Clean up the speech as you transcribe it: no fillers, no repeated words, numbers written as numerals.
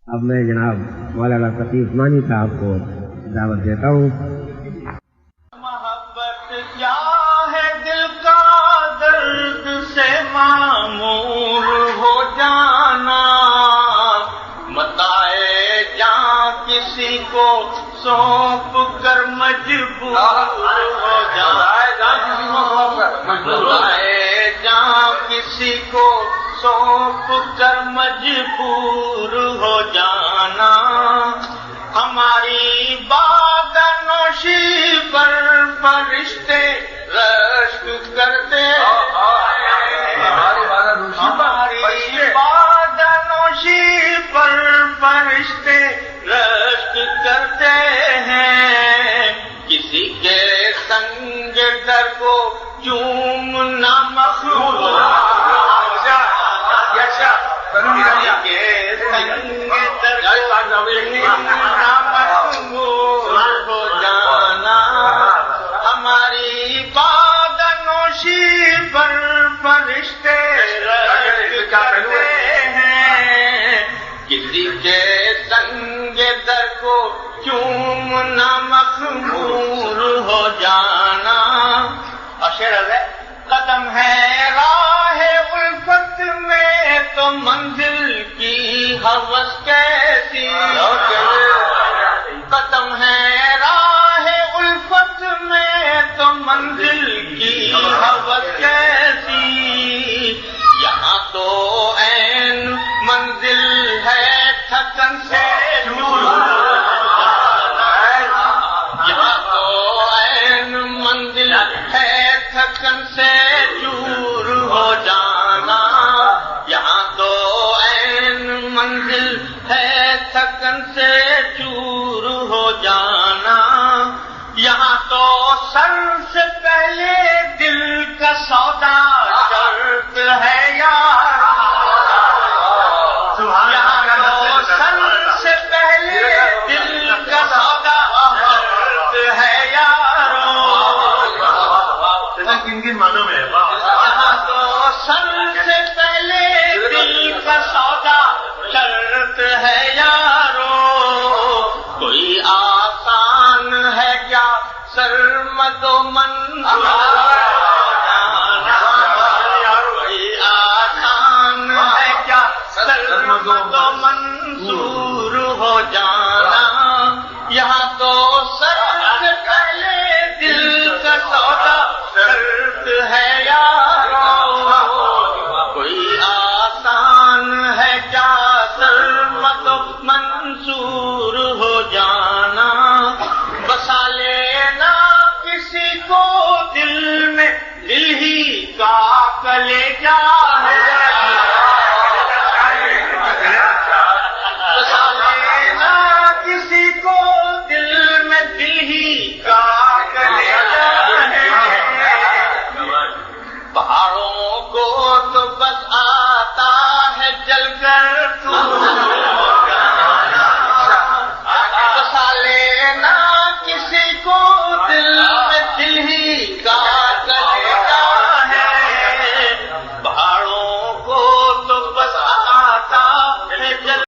اب میں جناب مولانا تقی عثمانی صاحب کو دعوت دیتا ہوں. محبت کیا ہے دل کا درد سے معمور ہو جانا، متاع جاں کسی کو سونپ کر مجبور ہو جانا، متاع جاں کسی کو سونپ کر مجبور ہو جانا، ہماری بادنوشی پر فرشتے رشک کرتے ہیں، ہماری بادنوشی پر فرشتے رشک کرتے ہیں، کسی کے سنگ در کو چومنا مخلوق ہو جانا، ہماری بادنوشی پر فرشتے رشک کرتے ہیں، کسی کے سنگ در کو چومنا مخمور ہو جانا. اور شعر ہے، قدم ہے راہ الفت میں تو منزل کی ہوس کیسی، قدم ہے راہ الفت میں تو منزل کی ہوس کیسی، یہاں تو عین منزل ہے تھکن سے دور، یہاں تو عین منزل ہے تھکن سے دور ہو جانا، یہاں تو عین منزل ہے تھکن سے چور ہو جانا، یہاں تو سر سے پہلے دل کا سودا شرط ہے یار، یہاں تو سر سے پہلے دل کا سودا شرط ہے یارو، کن کن معنوں میں یہاں تو سر سے پہلے دل کا سودا شرط ہے یارو، کوئی آسان ہے کیا سرمد و منظور جانا، کوئی آسان ہے کیا سرمد و منظور ہو جانا، یہاں تو سر سے پہلے دل کا سودا شرط ہے یارو، کوئی آسان ہے کیا سرمد و منصور ہو جانا، بسا لینا کسی کو دل میں دل ہی کا کلیجہ ہے،